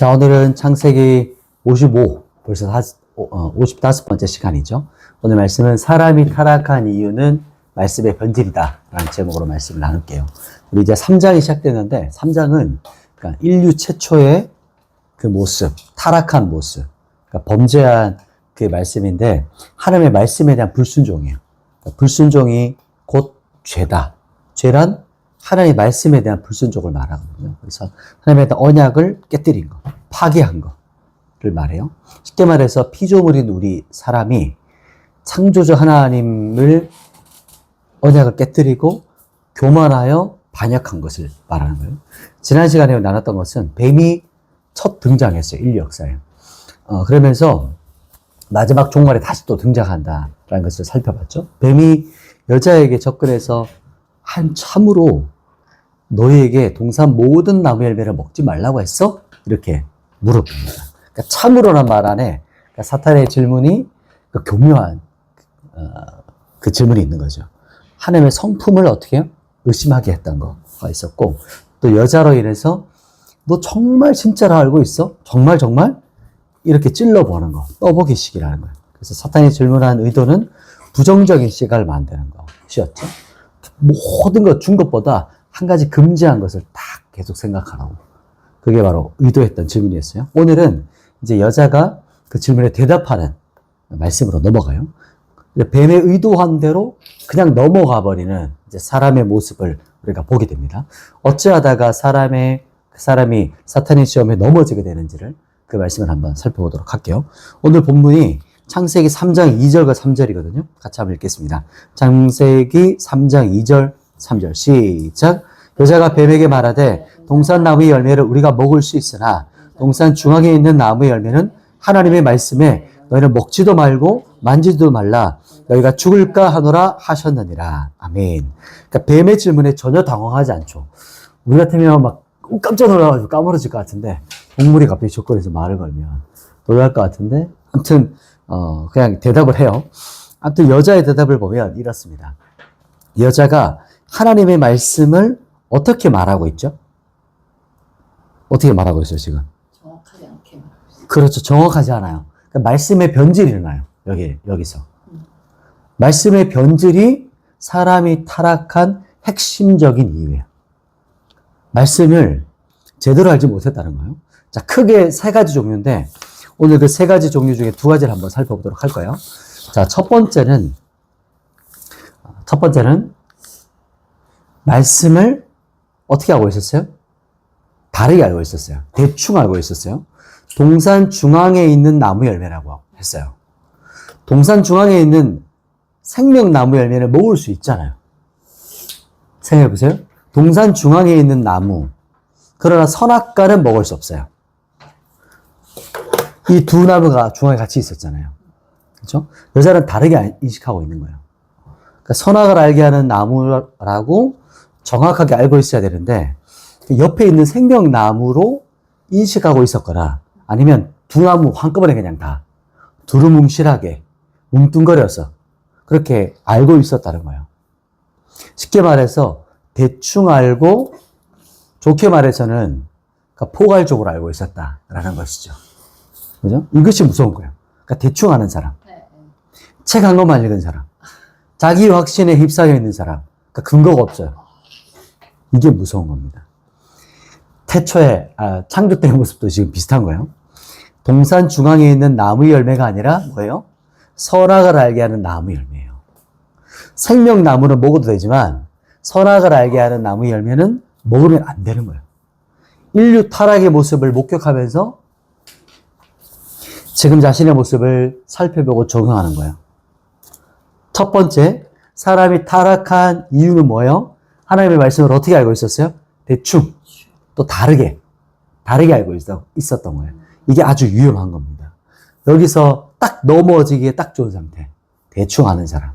자, 오늘은 창세기 55, 벌써 55번째 시간이죠. 오늘 말씀은 사람이 타락한 이유는 말씀의 변질이다 라는 제목으로 말씀을 나눌게요. 우리 이제 3장이 시작되는데 3장은 그러니까 인류 최초의 그 모습, 타락한 모습, 그러니까 범죄한 그 말씀인데 하나님의 말씀에 대한 불순종이에요. 그러니까 불순종이 곧 죄다. 죄란 하나님의 말씀에 대한 불순종을 말하거든요. 그래서 하나님에 대한 언약을 깨뜨린 것, 파괴한 것을 말해요. 쉽게 말해서 피조물인 우리 사람이 창조주 하나님을 언약을 깨뜨리고 교만하여 반역한 것을 말하는 거예요. 지난 시간에 나눴던 것은 뱀이 첫 등장했어요. 인류 역사에. 그러면서 마지막 종말에 다시 또 등장한다라는 것을 살펴봤죠. 뱀이 여자에게 접근해서 참으로 너희에게 동산 모든 나무 열매를 먹지 말라고 했어? 이렇게 물어봅니다. 그러니까 참으로란 말 안에 그러니까 사탄의 질문이 그 교묘한 그 질문이 있는 거죠. 하나님의 성품을 어떻게 해요? 의심하게 했던 거가 있었고, 또 여자로 인해서 너 정말 진짜로 알고 있어? 정말? 이렇게 찔러보는 거, 떠보기식이라는 거예요. 그래서 사탄이 질문한 의도는 부정적인 시각을 만드는 것이었죠. 모든 것 준 것보다 한 가지 금지한 것을 딱 계속 생각하라고. 그게 바로 의도했던 질문이었어요. 오늘은 이제 여자가 그 질문에 대답하는 말씀으로 넘어가요. 뱀의 의도한 대로 그냥 넘어가 버리는 이제 사람의 모습을 우리가 보게 됩니다. 어찌하다가 사람이 사탄의 시험에 넘어지게 되는지를 그 말씀을 한번 살펴보도록 할게요. 오늘 본문이 창세기 3장 2절과 3절이거든요. 같이 한번 읽겠습니다. 창세기 3장 2절, 3절 시작. 여자가 뱀에게 말하되 동산 나무의 열매를 우리가 먹을 수 있으나 동산 중앙에 있는 나무의 열매는 하나님의 말씀에 너희는 먹지도 말고 만지지도 말라 너희가 죽을까 하노라 하셨느니라. 아멘. 그러니까 뱀의 질문에 전혀 당황하지 않죠. 우리 같으면 막 깜짝 놀라가지고 까무러질 것 같은데 동물이 갑자기 조건에서 말을 걸면 놀랄 것 같은데 아무튼 그냥 대답을 해요. 아무튼 여자의 대답을 보면 이렇습니다. 여자가 하나님의 말씀을 어떻게 말하고 있죠? 어떻게 말하고 있어요, 지금? 정확하지 않게 말하고 있어요. 그렇죠. 정확하지 않아요. 그러니까 말씀의 변질이 일어나요. 여기서. 말씀의 변질이 사람이 타락한 핵심적인 이유예요. 말씀을 제대로 알지 못했다는 거예요. 자, 크게 세 가지 종류인데 오늘 그 세 가지 종류 중에 두 가지를 한번 살펴보도록 할 거예요. 자, 첫 번째는 말씀을 어떻게 알고 있었어요? 다르게 알고 있었어요. 대충 알고 있었어요. 동산 중앙에 있는 나무 열매라고 했어요. 동산 중앙에 있는 생명나무 열매를 먹을 수 있잖아요. 생각해 보세요. 동산 중앙에 있는 나무. 그러나 선악과는 먹을 수 없어요. 이 두 나무가 중앙에 같이 있었잖아요. 그렇죠? 여자는 다르게 인식하고 있는 거예요. 그러니까 선악을 알게 하는 나무라고 정확하게 알고 있어야 되는데 옆에 있는 생명나무로 인식하고 있었거나 아니면 두 나무 한꺼번에 그냥 다 두루뭉실하게 뭉뚱거려서 그렇게 알고 있었다는 거예요. 쉽게 말해서 대충 알고 좋게 말해서는 포괄적으로 알고 있었다라는 것이죠. 그죠? 이것이 무서운 거예요. 그러니까 대충 아는 사람. 책 한 권만 읽은 사람. 자기 확신에 휩싸여 있는 사람. 그러니까 근거가 없어요. 이게 무서운 겁니다. 태초에, 창조 때의 모습도 지금 비슷한 거예요. 동산 중앙에 있는 나무 열매가 아니라 뭐예요? 선악을 알게 하는 나무 열매예요. 생명나무는 먹어도 되지만 선악을 알게 하는 나무 열매는 먹으면 안 되는 거예요. 인류 타락의 모습을 목격하면서 지금 자신의 모습을 살펴보고 적용하는 거예요. 첫 번째, 사람이 타락한 이유는 뭐예요? 하나님의 말씀을 어떻게 알고 있었어요? 대충, 또 다르게 알고 있었던 거예요. 이게 아주 위험한 겁니다. 여기서 딱 넘어지기에 딱 좋은 상태. 대충 아는 사람.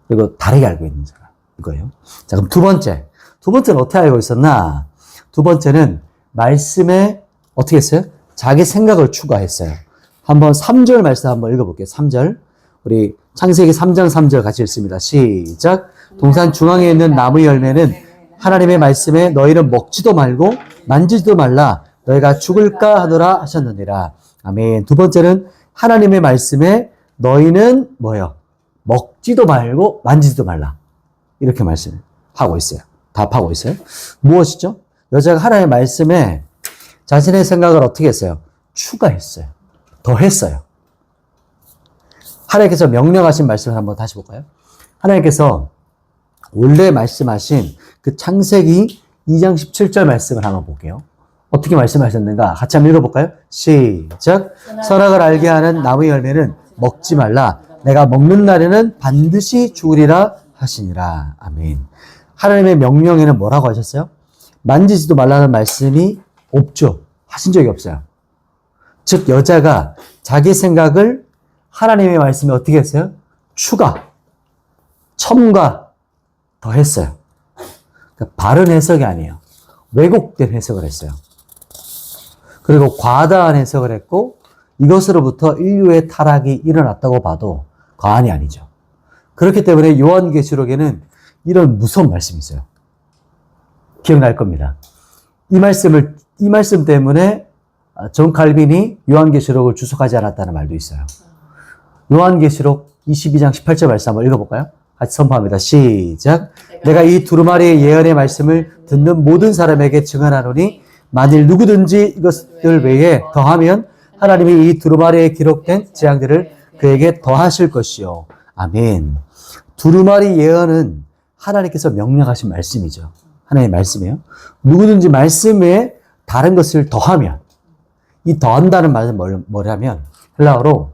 그리고 다르게 알고 있는 사람. 이거예요. 자, 그럼 두 번째는 어떻게 알고 있었나? 두 번째는 말씀에 어떻게 했어요? 자기 생각을 추가했어요. 한번 3절 말씀 한번 읽어볼게요. 3절. 우리 창세기 3장 3절 같이 읽습니다. 시작. 동산 중앙에 있는 나무 열매는 하나님의 말씀에 너희는 먹지도 말고 만지지도 말라 너희가 죽을까 하노라 하셨느니라. 아멘. 두 번째는 하나님의 말씀에 너희는 뭐예요? 먹지도 말고 만지지도 말라. 이렇게 말씀하고 있어요. 답하고 있어요. 무엇이죠? 여자가 하나님의 말씀에 자신의 생각을 어떻게 했어요? 추가했어요. 더했어요. 하나님께서 명령하신 말씀을 한번 다시 볼까요? 하나님께서 원래 말씀하신 그 창세기 2장 17절 말씀을 한번 볼게요. 어떻게 말씀하셨는가? 같이 한번 읽어볼까요? 시작. 선악을 알게 하는 나무의 열매는 먹지 말라. 내가 먹는 날에는 반드시 죽으리라 하시니라. 아멘. 하나님의 명령에는 뭐라고 하셨어요? 만지지도 말라는 말씀이 없죠. 하신 적이 없어요. 즉 여자가 자기 생각을 하나님의 말씀에 어떻게 했어요? 추가, 첨가, 더했어요. 그러니까 바른 해석이 아니에요. 왜곡된 해석을 했어요. 그리고 과다한 해석을 했고 이것으로부터 인류의 타락이 일어났다고 봐도 과언이 아니죠. 그렇기 때문에 요한계시록에는 이런 무서운 말씀이 있어요. 기억날 겁니다. 이 말씀 때문에 존 칼빈이 요한계시록을 주석하지 않았다는 말도 있어요. 요한계시록 22장 18절 말씀 한번 읽어볼까요? 같이 선포합니다. 시작. 내가 이 두루마리의 예언의 말씀을 듣는 모든 사람에게 증언하노니 만일 누구든지 이것들 외에 더하면 하나님이 이 두루마리에 기록된 재앙들을 그에게 더하실 것이요. 아멘. 두루마리 예언은 하나님께서 명령하신 말씀이죠. 하나님의 말씀이에요. 누구든지 말씀에 다른 것을 더하면, 이 더한다는 말은 뭐냐면 헬라어로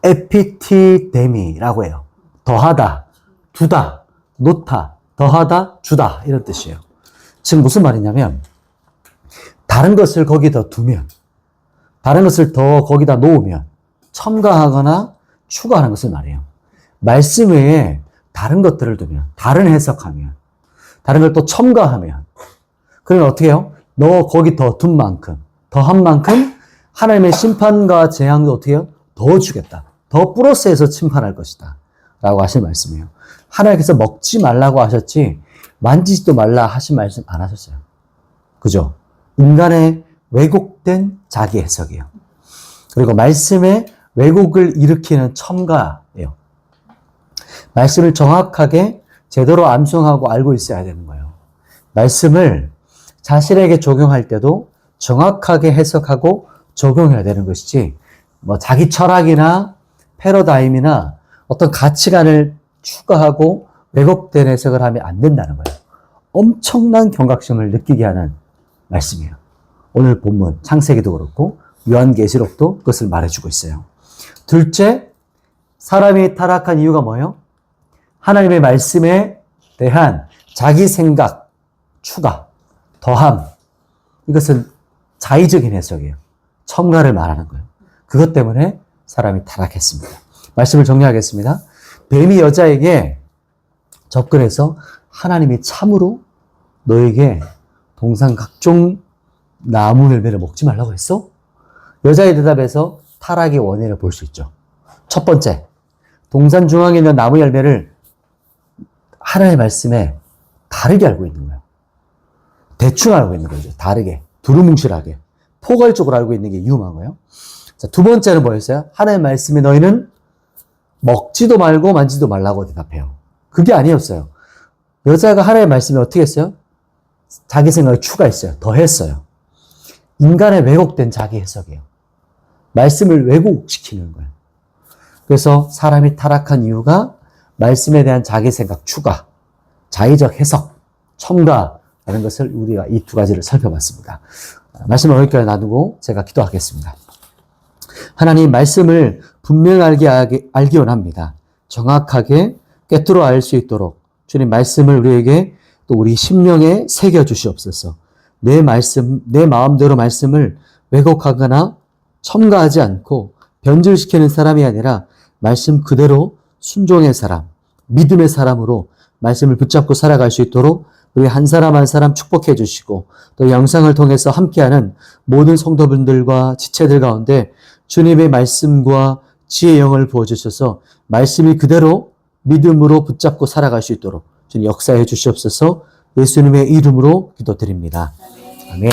에피티데미라고 해요. 더하다, 두다, 놓다, 더하다, 주다 이런 뜻이에요. 즉 무슨 말이냐면 다른 것을 거기다 두면, 다른 것을 더 거기다 놓으면 첨가하거나 추가하는 것을 말해요. 말씀 외에 다른 것들을 두면, 다른 해석하면, 다른 걸 또 첨가하면, 그러면 어떻게 해요? 너 거기 더 둔 만큼, 더한 만큼 하나님의 심판과 재앙도 어떻게 해요? 더 주겠다. 더 플러스해서 침판할 것이다. 라고 하신 말씀이에요. 하나님께서 먹지 말라고 하셨지 만지지도 말라 하신 말씀 안 하셨어요. 그죠? 인간의 왜곡된 자기 해석이에요. 그리고 말씀에 왜곡을 일으키는 첨가예요. 말씀을 정확하게 제대로 암송하고 알고 있어야 되는 거예요. 말씀을 자신에게 적용할 때도 정확하게 해석하고 적용해야 되는 것이지 뭐 자기 철학이나 패러다임이나 어떤 가치관을 추가하고 왜곡된 해석을 하면 안 된다는 거예요. 엄청난 경각심을 느끼게 하는 말씀이에요. 오늘 본문 창세기도 그렇고 요한계시록도 그것을 말해주고 있어요. 둘째, 사람이 타락한 이유가 뭐예요? 하나님의 말씀에 대한 자기 생각, 추가, 더함. 이것은 자의적인 해석이에요. 첨가를 말하는 거예요. 그것 때문에 사람이 타락했습니다. 말씀을 정리하겠습니다. 뱀이 여자에게 접근해서 하나님이 참으로 너에게 동산 각종 나무 열매를 먹지 말라고 했어? 여자의 대답에서 타락의 원인을 볼 수 있죠. 첫 번째, 동산 중앙에 있는 나무 열매를 하나님의 말씀에 다르게 알고 있는 거예요. 대충 알고 있는 거죠. 다르게, 두루뭉실하게, 포괄적으로 알고 있는 게 위험한 거예요. 자, 두 번째는 뭐였어요? 하나님의 말씀에 너희는 먹지도 말고 만지도 말라고 대답해요. 그게 아니었어요. 여자가 하나님의 말씀에 어떻게 했어요? 자기 생각을 추가했어요. 더했어요. 인간의 왜곡된 자기 해석이에요. 말씀을 왜곡시키는 거예요. 그래서 사람이 타락한 이유가 말씀에 대한 자기 생각 추가, 자의적 해석, 첨가라는 것을 우리가 이 두 가지를 살펴봤습니다. 말씀을 여기까지 놔두고 제가 기도하겠습니다. 하나님 말씀을 분명하게 알기 원합니다. 정확하게 꿰뚫어 알 수 있도록 주님 말씀을 우리에게 또 우리 심령에 새겨 주시옵소서. 내 마음대로 말씀을 왜곡하거나 첨가하지 않고 변질시키는 사람이 아니라 말씀 그대로 순종의 사람, 믿음의 사람으로 말씀을 붙잡고 살아갈 수 있도록 우리 한 사람 한 사람 축복해 주시고 또 영상을 통해서 함께하는 모든 성도분들과 지체들 가운데 주님의 말씀과 지혜의 영을 부어주셔서 말씀이 그대로 믿음으로 붙잡고 살아갈 수 있도록 주님 역사해 주시옵소서. 예수님의 이름으로 기도드립니다. 아멘.